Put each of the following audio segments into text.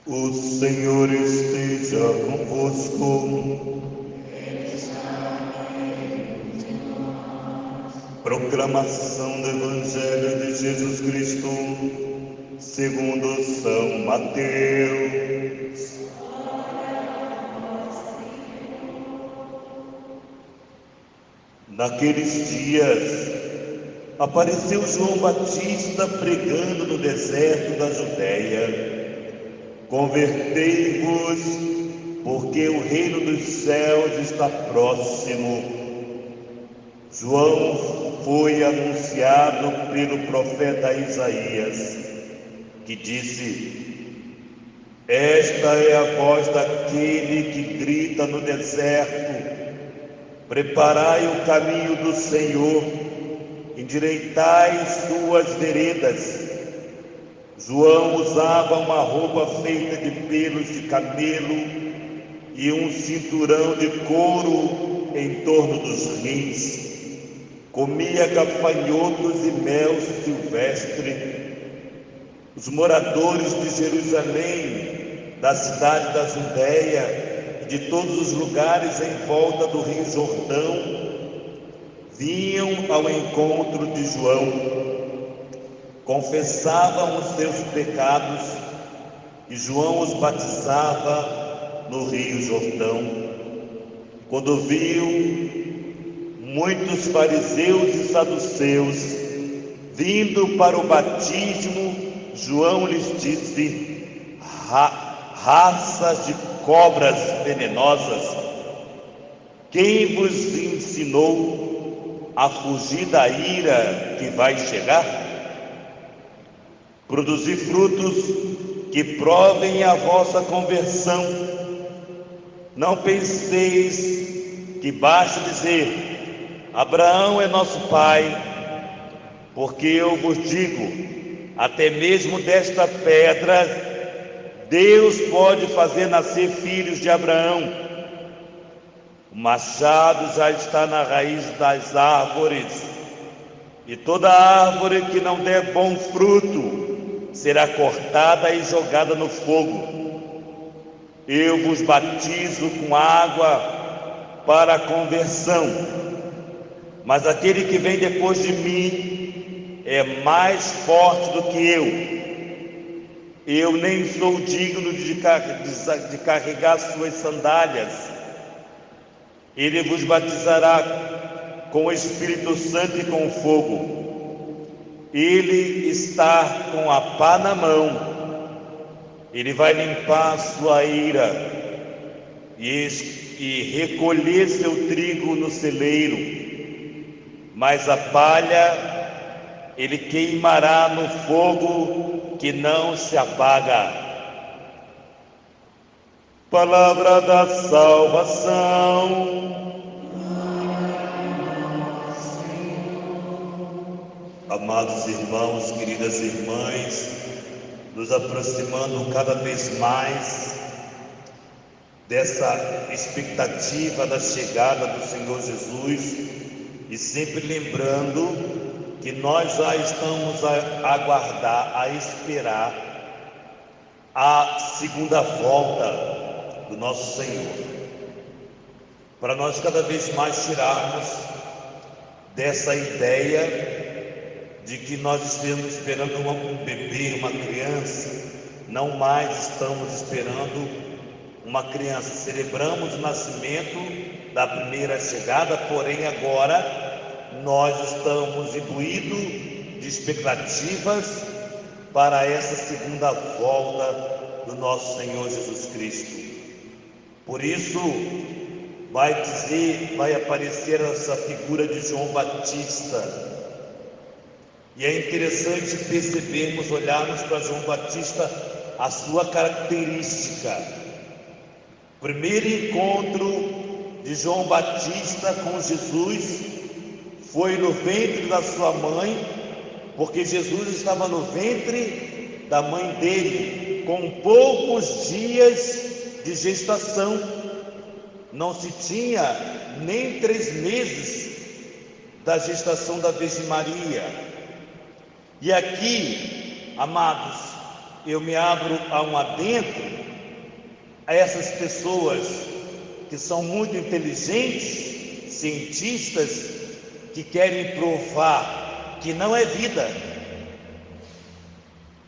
O Senhor esteja convosco. Proclamação do Evangelho de Jesus Cristo, segundo São Mateus. Naqueles dias, apareceu João Batista pregando no deserto da Judéia: convertei-vos, porque o reino dos céus está próximo. João foi anunciado pelo profeta Isaías, que disse: esta é a voz daquele que grita no deserto: preparai o caminho do Senhor, endireitai suas veredas. João usava uma roupa feita de pelos de camelo e um cinturão de couro em torno dos rins. Comia gafanhotos e mel silvestre. Os moradores de Jerusalém, da cidade da Judéia e de todos os lugares em volta do rio Jordão vinham ao encontro de João. Confessavam os seus pecados e João os batizava no rio Jordão. Quando viu muitos fariseus e saduceus vindo para o batismo, João lhes disse: raças de cobras venenosas, quem vos ensinou a fugir da ira que vai chegar? Produzi frutos que provem a vossa conversão. Não penseis que basta dizer: Abraão é nosso pai, porque eu vos digo, até mesmo desta pedra Deus pode fazer nascer filhos de Abraão. O machado já está na raiz das árvores, e toda árvore que não der bom fruto será cortada e jogada no fogo. Eu vos batizo com água para a conversão, mas aquele que vem depois de mim é mais forte do que eu nem sou digno de carregar suas sandálias. Ele vos batizará com o Espírito Santo e com fogo. Ele está com a pá na mão. Ele vai limpar sua ira e recolher seu trigo no celeiro, mas a palha ele queimará no fogo que não se apaga. Palavra da salvação. Amados irmãos, queridas irmãs, nos aproximando cada vez mais dessa expectativa da chegada do Senhor Jesus, e sempre lembrando que nós já estamos a aguardar, a esperar a segunda volta do nosso Senhor, para nós cada vez mais tirarmos dessa ideia de que nós estamos esperando um bebê, uma criança. Não mais estamos esperando uma criança. Celebramos o nascimento da primeira chegada, porém agora nós estamos imbuídos de expectativas para essa segunda volta do nosso Senhor Jesus Cristo. Por isso vai aparecer essa figura de João Batista. E é interessante percebermos, olharmos para João Batista, a sua característica. O primeiro encontro de João Batista com Jesus foi no ventre da sua mãe, porque Jesus estava no ventre da mãe dele, com poucos dias de gestação. Não se tinha nem 3 meses da gestação da Virgem Maria. E aqui, amados, eu me abro a um adentro a essas pessoas que são muito inteligentes, cientistas, que querem provar que não é vida,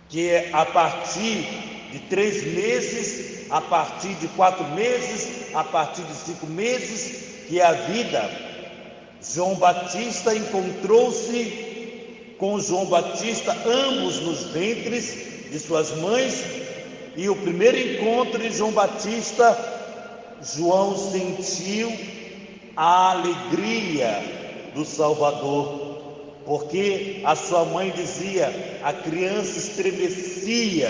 que é a partir de 3 meses, a partir de 4 meses, a partir de 5 meses, que é a vida. João Batista encontrou-se com João Batista, ambos nos ventres de suas mães, e o primeiro encontro de João Batista, João sentiu a alegria do Salvador, porque a sua mãe dizia: a criança estremecia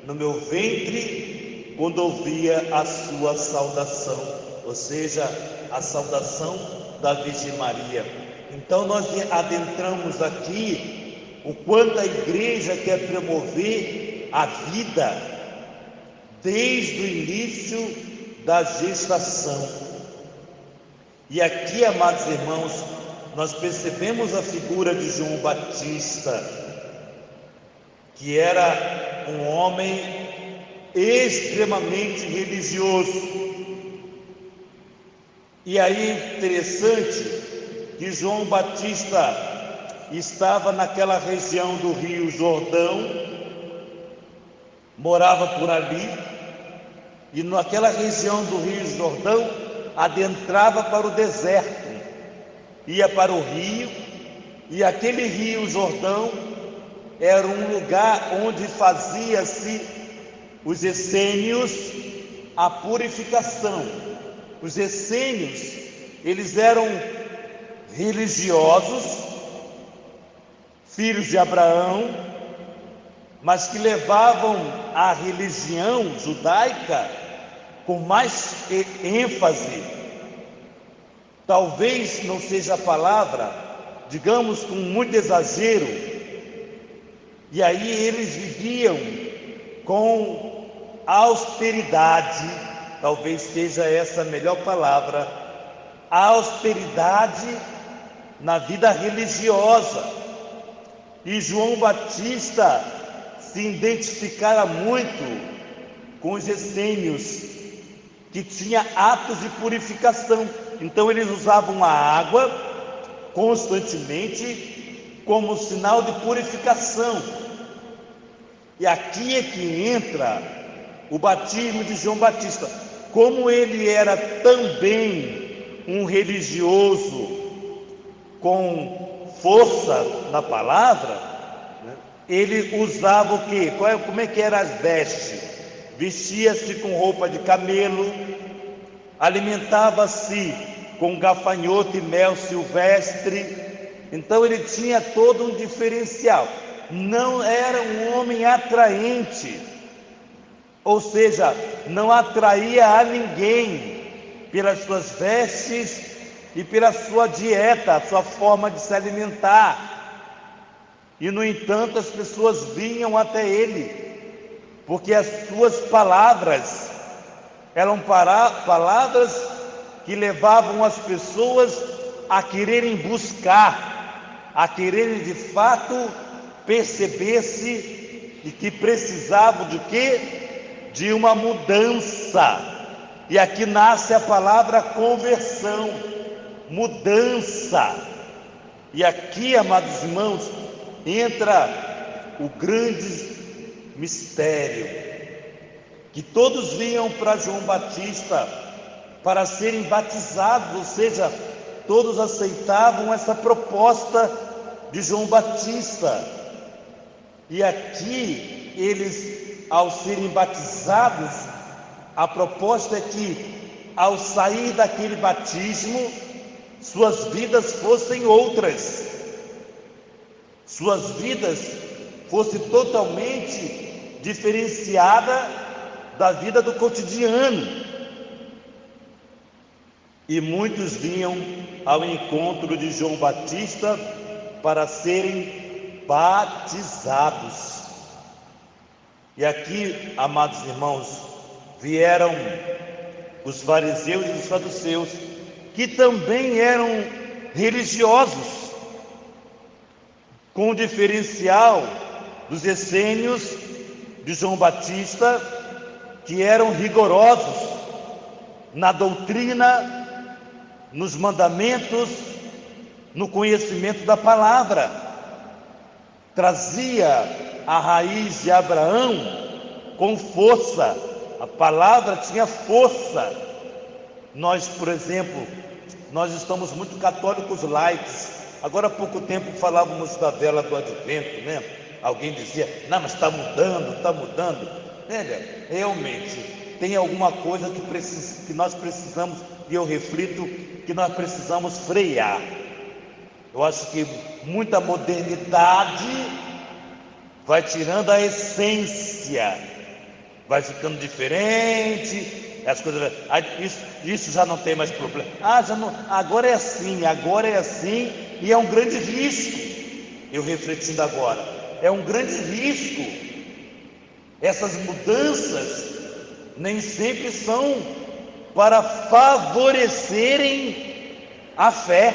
no meu ventre quando ouvia a sua saudação, ou seja, a saudação da Virgem Maria. Então nós adentramos aqui o quanto a igreja quer promover a vida desde o início da gestação. E aqui, amados irmãos, nós percebemos a figura de João Batista, que era um homem extremamente religioso. E aí é interessante que João Batista estava naquela região do Rio Jordão, morava por ali, e naquela região do Rio Jordão adentrava para o deserto, ia para o rio, e aquele Rio Jordão era um lugar onde fazia-se os essênios a purificação. Os essênios, eles eram religiosos, filhos de Abraão, mas que levavam a religião judaica com mais ênfase. Talvez não seja a palavra, digamos, com muito exagero. E aí eles viviam com austeridade, talvez seja essa a melhor palavra, a austeridade na vida religiosa. E João Batista se identificara muito com os essênios, que tinha atos de purificação. Então eles usavam a água constantemente como sinal de purificação. E aqui é que entra o batismo de João Batista. Como ele era também um religioso com força na palavra, né? Ele usava o quê? Como é que eram as vestes? Vestia-se com roupa de camelo, alimentava-se com gafanhoto e mel silvestre. Então ele tinha todo um diferencial. Não era um homem atraente, ou seja, não atraía a ninguém pelas suas vestes e pela sua dieta, a sua forma de se alimentar. E no entanto as pessoas vinham até ele, porque as suas palavras eram palavras que levavam as pessoas a quererem buscar, a quererem de fato perceber-se e que precisavam de quê? De uma mudança. E aqui nasce a palavra conversão, mudança. E aqui, amados irmãos, entra o grande mistério, que todos vinham para João Batista para serem batizados, ou seja, todos aceitavam essa proposta de João Batista. E aqui eles, ao serem batizados, a proposta é que ao sair daquele batismo, suas vidas fossem outras, suas vidas fossem totalmente diferenciadas da vida do cotidiano. E muitos vinham ao encontro de João Batista para serem batizados. E aqui, amados irmãos, vieram os fariseus e os saduceus, que também eram religiosos, com o diferencial dos essênios, de João Batista, que eram rigorosos na doutrina, nos mandamentos, no conhecimento da palavra. Trazia a raiz de Abraão com força, a palavra tinha força. Nós, por exemplo, nós estamos muito católicos light. Agora há pouco tempo falávamos da vela do advento, né? Alguém dizia, não, mas está mudando, está mudando. Realmente, tem alguma coisa que nós precisamos, e eu reflito, que nós precisamos frear. Eu acho que muita modernidade vai tirando a essência, vai ficando diferente, as coisas, isso já não tem mais problema. Já não, agora é assim, e é um grande risco. Eu refletindo agora, é um grande risco. Essas mudanças nem sempre são para favorecerem a fé.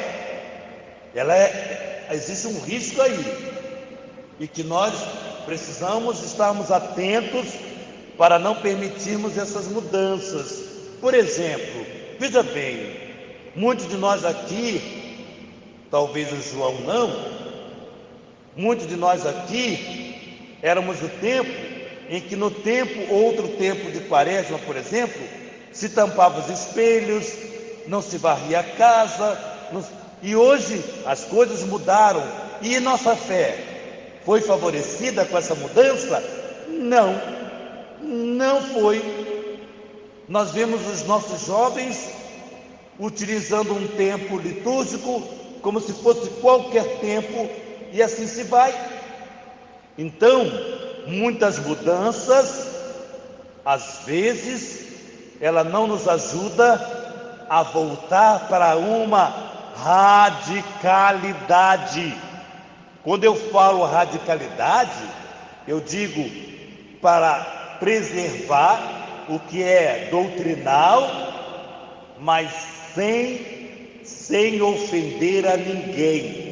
Existe um risco aí, e que nós precisamos estarmos atentos para não permitirmos essas mudanças. Por exemplo, veja bem, muitos de nós aqui, talvez o João não, muitos de nós aqui éramos do tempo em que outro tempo de quaresma, por exemplo, se tampava os espelhos, não se varria a casa, e hoje as coisas mudaram. E nossa fé foi favorecida com essa mudança? Não foi. Nós vemos os nossos jovens utilizando um tempo litúrgico como se fosse qualquer tempo, e assim se vai. Então, muitas mudanças, às vezes, ela não nos ajuda a voltar para uma radicalidade. Quando eu falo radicalidade, eu digo para preservar o que é doutrinal, mas sem ofender a ninguém.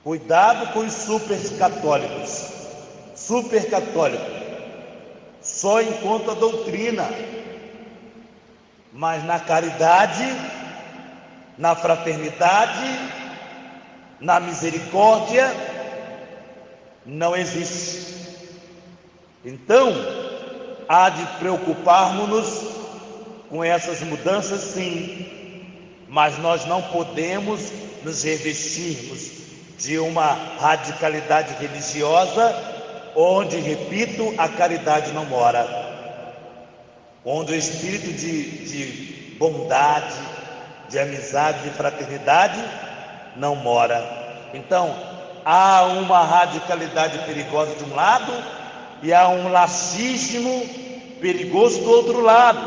Cuidado com os supercatólicos. Supercatólico só enquanto a doutrina, mas na caridade, na fraternidade, na misericórdia, não existe. Então, há de preocuparmos-nos com essas mudanças, sim, mas nós não podemos nos revestirmos de uma radicalidade religiosa, onde, repito, a caridade não mora, onde o espírito de bondade, de amizade, de fraternidade não mora. Então, há uma radicalidade perigosa de um lado e há um laxismo perigoso do outro lado.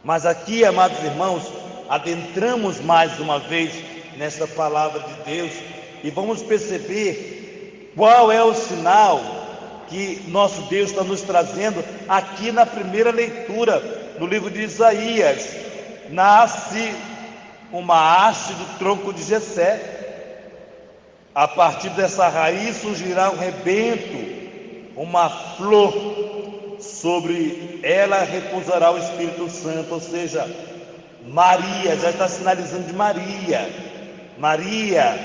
Mas aqui, amados irmãos, adentramos mais uma vez nessa palavra de Deus e vamos perceber qual é o sinal que nosso Deus está nos trazendo aqui na primeira leitura, no livro de Isaías. Nasce uma haste do tronco de Jessé, a partir dessa raiz surgirá um rebento, uma flor, sobre ela repousará o Espírito Santo. Ou seja, Maria, já está sinalizando de Maria. Maria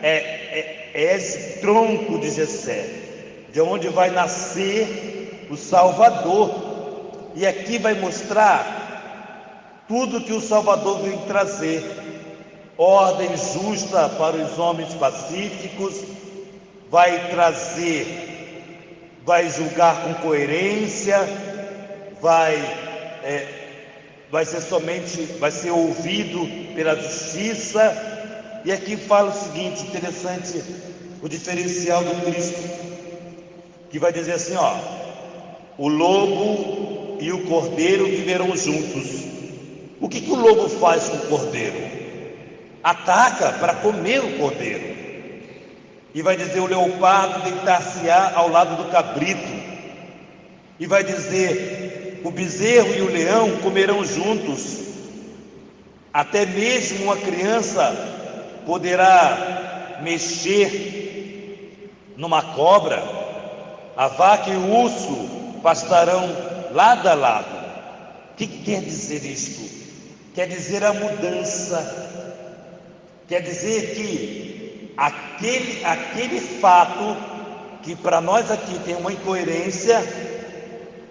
é esse tronco de Jessé, de onde vai nascer o Salvador. E aqui vai mostrar tudo que o Salvador vem trazer: ordem justa para os homens pacíficos, vai julgar com coerência, vai ser ouvido pela justiça. E aqui fala o seguinte, interessante, o diferencial do Cristo, que vai dizer assim, o lobo e o cordeiro viverão juntos. O que o lobo faz com o cordeiro? Ataca para comer o cordeiro. E vai dizer, o leopardo deitar-se-á ao lado do cabrito. E vai dizer, o bezerro e o leão comerão juntos. Até mesmo uma criança poderá mexer numa cobra. A vaca e o urso pastarão lado a lado. O que quer dizer isto? Quer dizer a mudança. Quer dizer que aquele fato que para nós aqui tem uma incoerência,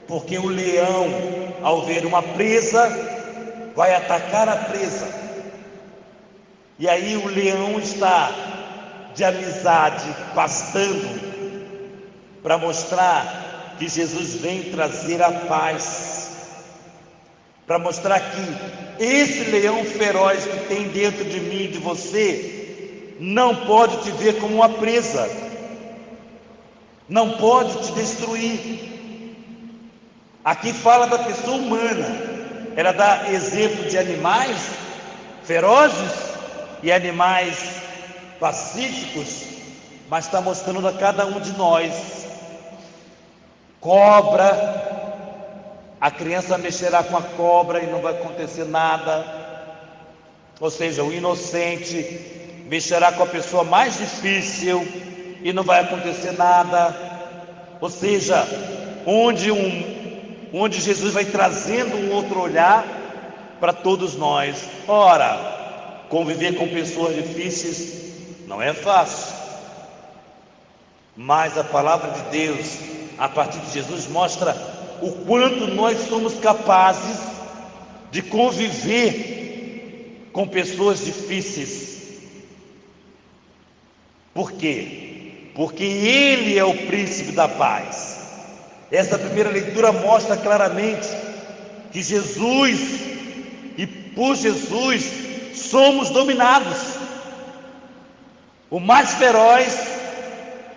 porque o leão, ao ver uma presa, vai atacar a presa. E aí o leão está de amizade, pastando, para mostrar que Jesus vem trazer a paz, para mostrar que esse leão feroz que tem dentro de mim e de você não pode te ver como uma presa, não pode te destruir. Aqui fala da pessoa humana, ela dá exemplo de animais ferozes e animais pacíficos, mas está mostrando a cada um de nós. Cobra, a criança mexerá com a cobra e não vai acontecer nada. Ou seja, o inocente mexerá com a pessoa mais difícil e não vai acontecer nada. Ou seja, onde Jesus vai trazendo um outro olhar para todos nós. Ora, conviver com pessoas difíceis não é fácil, mas a palavra de Deus, a partir de Jesus, mostra o quanto nós somos capazes de conviver com pessoas difíceis. Por quê? Porque Ele é o príncipe da paz. Essa primeira leitura mostra claramente que Jesus, e por Jesus, somos dominados. O mais feroz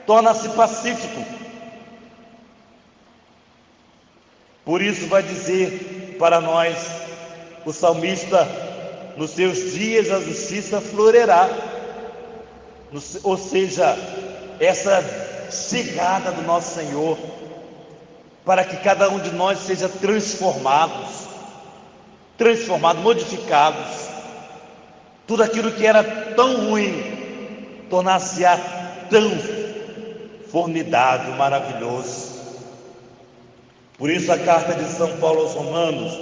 torna-se pacífico. Por isso vai dizer para nós o salmista: nos seus dias a justiça florirá. Ou seja, essa chegada do nosso Senhor, para que cada um de nós seja transformado, modificados. Tudo aquilo que era tão ruim tornar-se-á tão formidável, maravilhoso. Por isso a carta de São Paulo aos Romanos: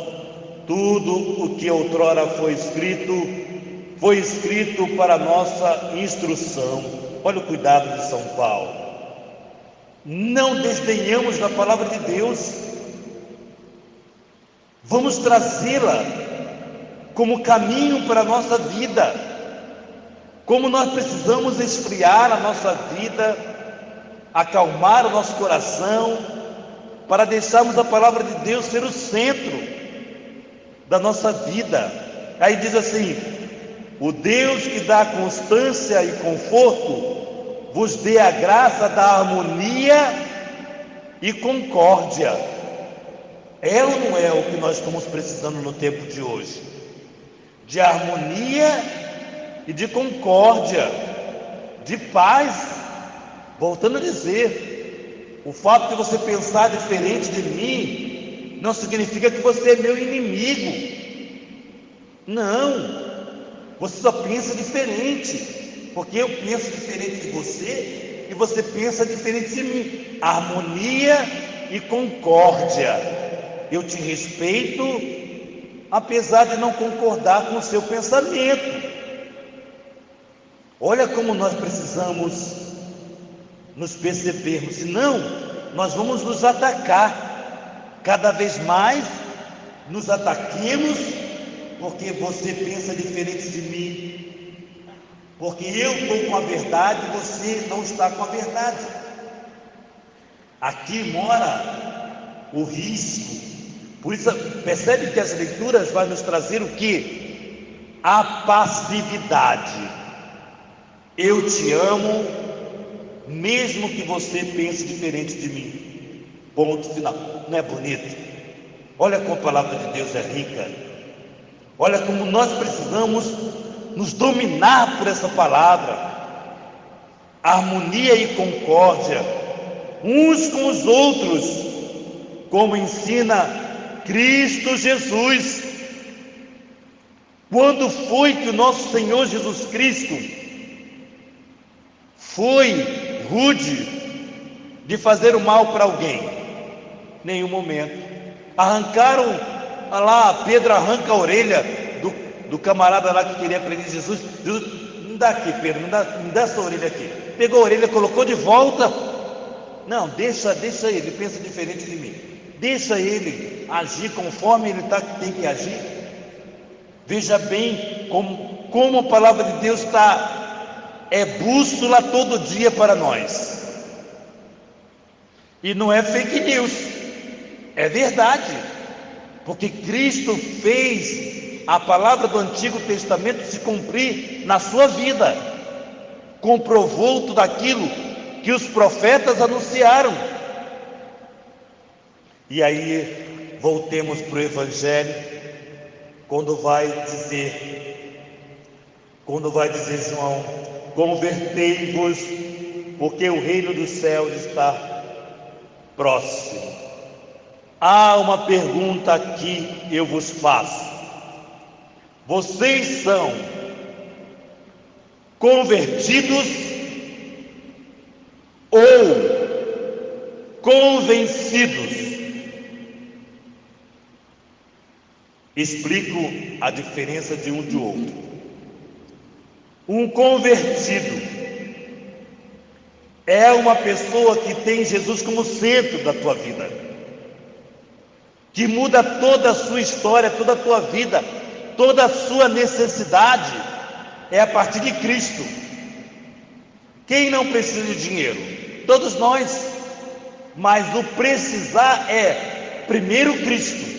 tudo o que outrora foi escrito para nossa instrução. Olha o cuidado de São Paulo. Não desdenhamos da palavra de Deus, vamos trazê-la como caminho para a nossa vida. Como nós precisamos esfriar a nossa vida, acalmar o nosso coração, para deixarmos a palavra de Deus ser o centro da nossa vida. Aí diz assim: o Deus que dá constância e conforto vos dê a graça da harmonia e concórdia. É ou não é o que nós estamos precisando no tempo de hoje? De harmonia e de concórdia, de paz. Voltando a dizer, o fato de você pensar diferente de mim não significa que você é meu inimigo. Não, você só pensa diferente, porque eu penso diferente de você e você pensa diferente de mim. Harmonia e concórdia. Eu te respeito, apesar de não concordar com o seu pensamento. Olha como nós precisamos nos percebermos, senão nós vamos nos atacar. Cada vez mais nos ataquemos, porque você pensa diferente de mim, porque eu estou com a verdade e você não está com a verdade. Aqui mora o risco. Por isso, percebe que as leituras vão nos trazer o que? A passividade. Eu te amo, mesmo que você pense diferente de mim. Ponto final. Não é bonito? Olha como a palavra de Deus é rica. Olha como nós precisamos nos dominar por essa palavra. Harmonia e concórdia uns com os outros, como ensina Cristo Jesus. Quando foi que o nosso Senhor Jesus Cristo foi rude, de fazer o mal para alguém? Nenhum momento. Arrancaram, lá, Pedro arranca a orelha do camarada lá que queria prender Jesus. Jesus, não dá aqui, Pedro, não dá essa orelha aqui. Pegou a orelha, colocou de volta. Não, deixa ele pensa diferente de mim. Deixa ele agir conforme ele tem que agir. Veja bem como a palavra de Deus é bússola todo dia para nós. E não é fake news, é verdade, porque Cristo fez a palavra do Antigo Testamento se cumprir na sua vida, comprovou tudo aquilo que os profetas anunciaram. E aí voltemos para o Evangelho, quando vai dizer João: convertei-vos, porque o reino dos céus está próximo. Há uma pergunta aqui eu vos faço: vocês são convertidos ou convencidos? Explico a diferença de um de outro. Um convertido é uma pessoa que tem Jesus como centro da tua vida, que muda toda a sua história, toda a tua vida, toda a sua necessidade é a partir de Cristo. Quem não precisa de dinheiro? Todos nós. Mas o precisar é primeiro Cristo.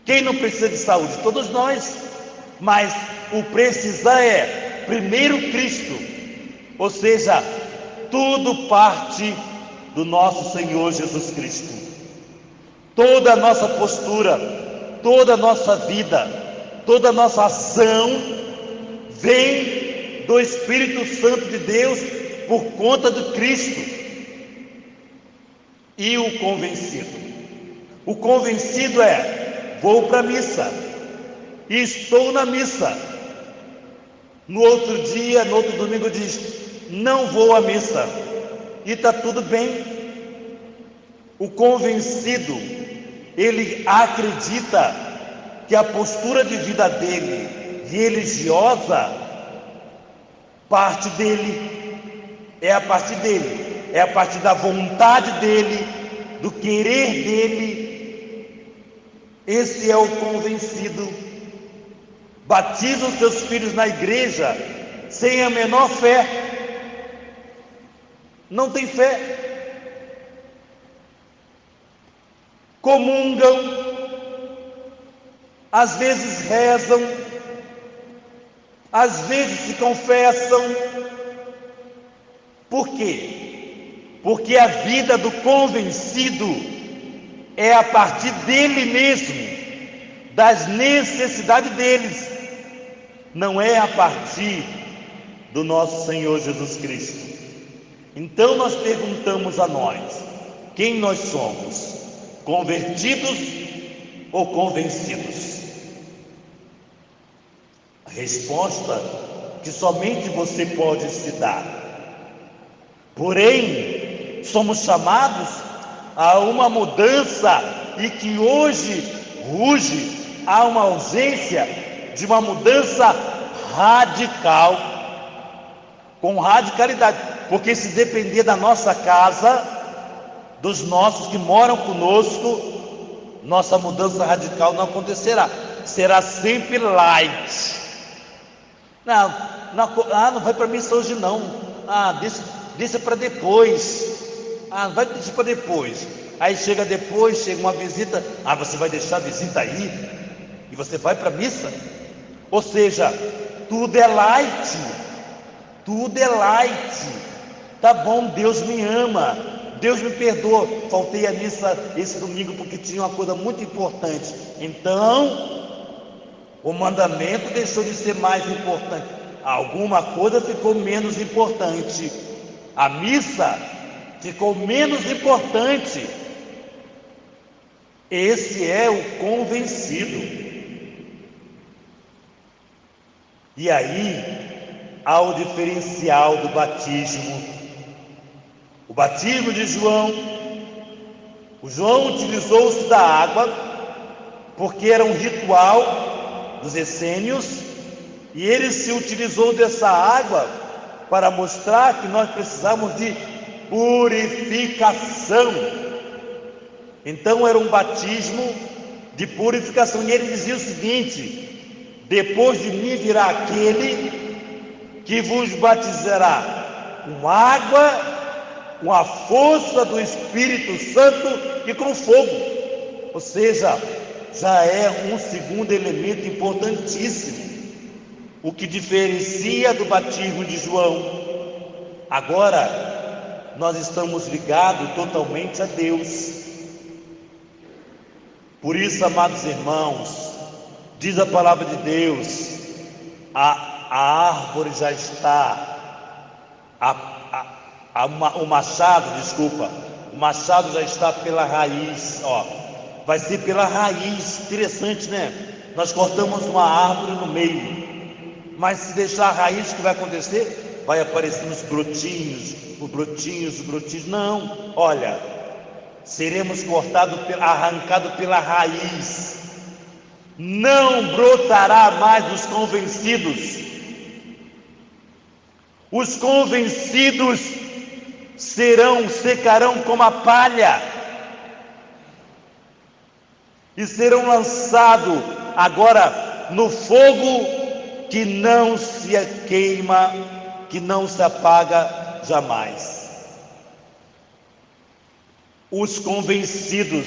Quem não precisa de saúde? Todos nós. Mas o precisar é primeiro Cristo. Ou seja, tudo parte do nosso Senhor Jesus Cristo. Toda a nossa postura, toda a nossa vida, toda a nossa ação vem do Espírito Santo de Deus por conta de Cristo. E o convencido? O convencido é: vou para a missa, estou na missa. No outro dia, no outro domingo diz: não vou à missa, e está tudo bem. O convencido, ele acredita que a postura de vida dele, religiosa, parte dele, é a partir dele, é a partir da vontade dele, do querer dele. Esse é o convencido. Batiza os seus filhos na igreja sem a menor fé, não tem fé. Comungam, às vezes rezam, às vezes se confessam. Por quê? Porque a vida do convencido é a partir dele mesmo, das necessidades deles, não é a partir do nosso Senhor Jesus Cristo. Então nós perguntamos a nós: quem nós somos? Convertidos ou convencidos? A resposta que somente você pode se dar. Porém, somos chamados a uma mudança, e que hoje ruge há uma ausência de uma mudança radical, com radicalidade, porque se depender da nossa casa, dos nossos que moram conosco, nossa mudança radical não acontecerá, será sempre light. Não vai para missa hoje não, deixa para depois, vai deixar para depois. Aí chega depois, chega uma visita, você vai deixar a visita aí, e você vai para a missa? Ou seja, tudo é light, tudo é light. Tá bom, Deus me ama, Deus me perdoa, faltei à missa esse domingo porque tinha uma coisa muito importante, então o mandamento deixou de ser mais importante, alguma coisa ficou menos importante, a missa ficou menos importante. Esse é o convencido. E aí há o diferencial do batismo. O batismo de João, o João utilizou-se da água, porque era um ritual dos essênios, e ele se utilizou dessa água para mostrar que nós precisamos de purificação. Então era um batismo de purificação, e ele dizia o seguinte: depois de mim virá aquele que vos batizará com água, com a força do Espírito Santo e com fogo. Ou seja, já é um segundo elemento importantíssimo, o que diferencia do batismo de João. Agora nós estamos ligados totalmente a Deus. Por isso, amados irmãos, diz a palavra de Deus, a árvore já está, o machado já está pela raiz, vai ser pela raiz. Interessante, né? Nós cortamos uma árvore no meio, mas se deixar a raiz, o que vai acontecer? Vai aparecer os brotinhos. Não, olha, seremos arrancados pela raiz. Não brotará mais os convencidos. Os convencidos secarão como a palha e serão lançados agora no fogo que não se queima, que não se apaga jamais. Os convencidos.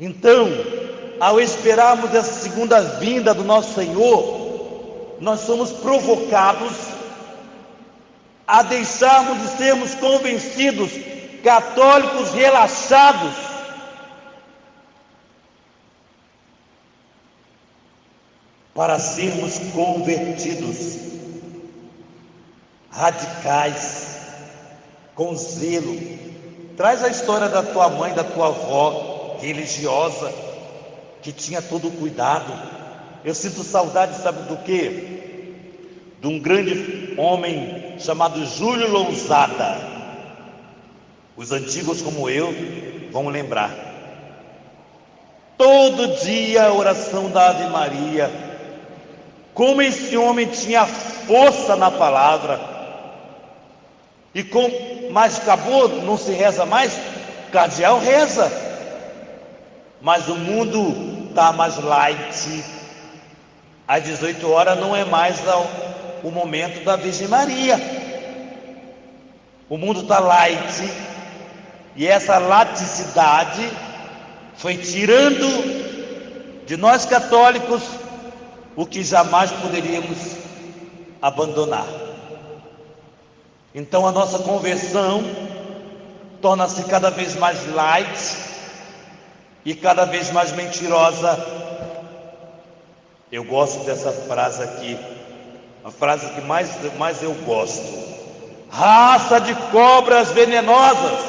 Então, ao esperarmos essa segunda vinda do nosso Senhor, nós somos provocados a deixarmos de sermos convencidos, católicos relaxados, para sermos convertidos, radicais, com zelo. Traz a história da tua mãe, da tua avó, religiosa, que tinha todo o cuidado. Eu sinto saudade, sabe do quê? De um grande homem chamado Júlio Lousada. Os antigos como eu vão lembrar. Todo dia a oração da Ave Maria. Como esse homem tinha força na palavra. Mas acabou, não se reza mais. O cardeal reza, mas o mundo está mais light. Às 18 horas não é mais o momento da Virgem Maria. O mundo está light, e essa laticidade foi tirando de nós católicos o que jamais poderíamos abandonar. Então a nossa conversão torna-se cada vez mais light e cada vez mais mentirosa. Eu gosto dessa frase aqui, a frase que mais eu gosto: raça de cobras venenosas.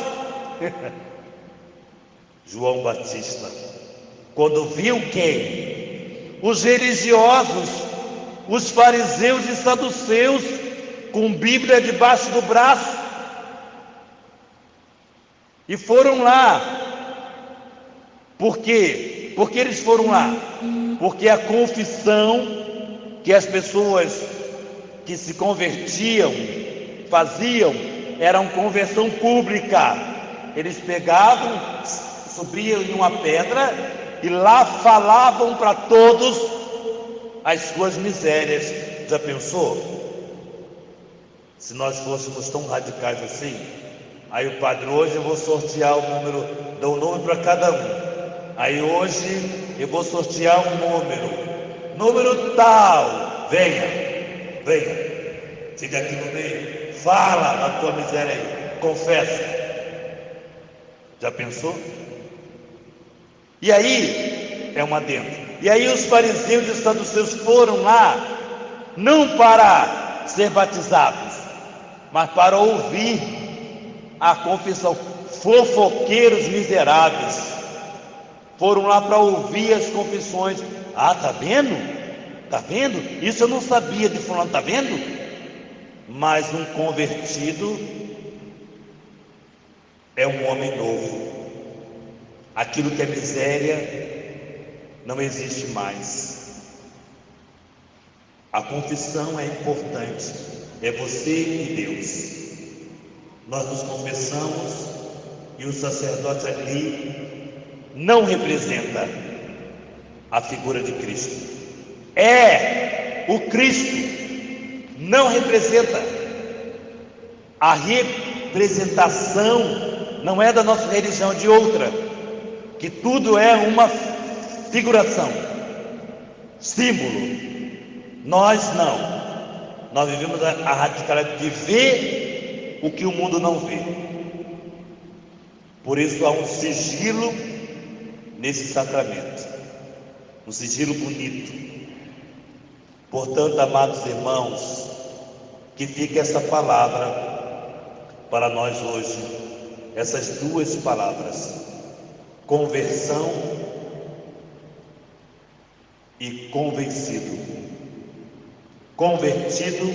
João Batista, quando viu quem? Os religiosos, os fariseus e saduceus, com Bíblia debaixo do braço, e foram lá. Por quê? Porque eles foram lá? Porque a confissão que as pessoas que se convertiam faziam era uma conversão pública. Eles pegavam, subiam em uma pedra e lá falavam para todos as suas misérias. Já pensou? Se nós fôssemos tão radicais assim? Aí o padre: hoje eu vou sortear o número, dou um número para cada um. Aí hoje eu vou sortear um número tal, venha, fica aqui no meio, fala a tua miséria aí, confessa. Já pensou? E aí, é uma dentro. E aí os fariseus e saduceus foram lá, não para ser batizados, mas para ouvir a confissão. Fofoqueiros miseráveis foram lá para ouvir as confissões. Tá vendo? Isso eu não sabia de fulano, tá vendo? Mas um convertido é um homem novo. Aquilo que é miséria não existe mais. A confissão é importante, é você e Deus. Nós nos confessamos e o sacerdote ali não representa a figura de Cristo, é o Cristo, não representa. A representação não é da nossa religião, de outra, que tudo é uma figuração, símbolo. Nós não, nós vivemos a radicalidade de ver o que o mundo não vê. Por isso há um sigilo nesse sacramento, um sigilo bonito. Portanto, amados irmãos, que fique essa palavra para nós hoje, essas duas palavras: conversão e convencido. Convertido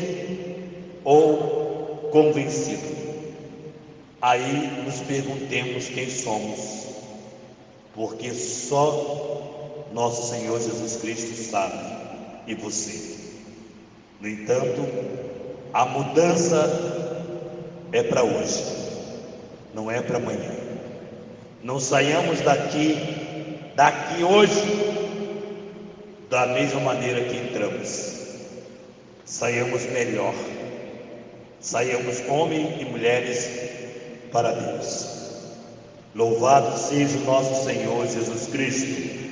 ou convencido. Aí nos perguntemos quem somos, porque só nosso Senhor Jesus Cristo sabe, e você. No entanto, a mudança é para hoje, não é para amanhã. Não saiamos daqui hoje da mesma maneira que entramos. Saiamos melhor, saiamos homens e mulheres para Deus. Louvado seja o nosso Senhor Jesus Cristo.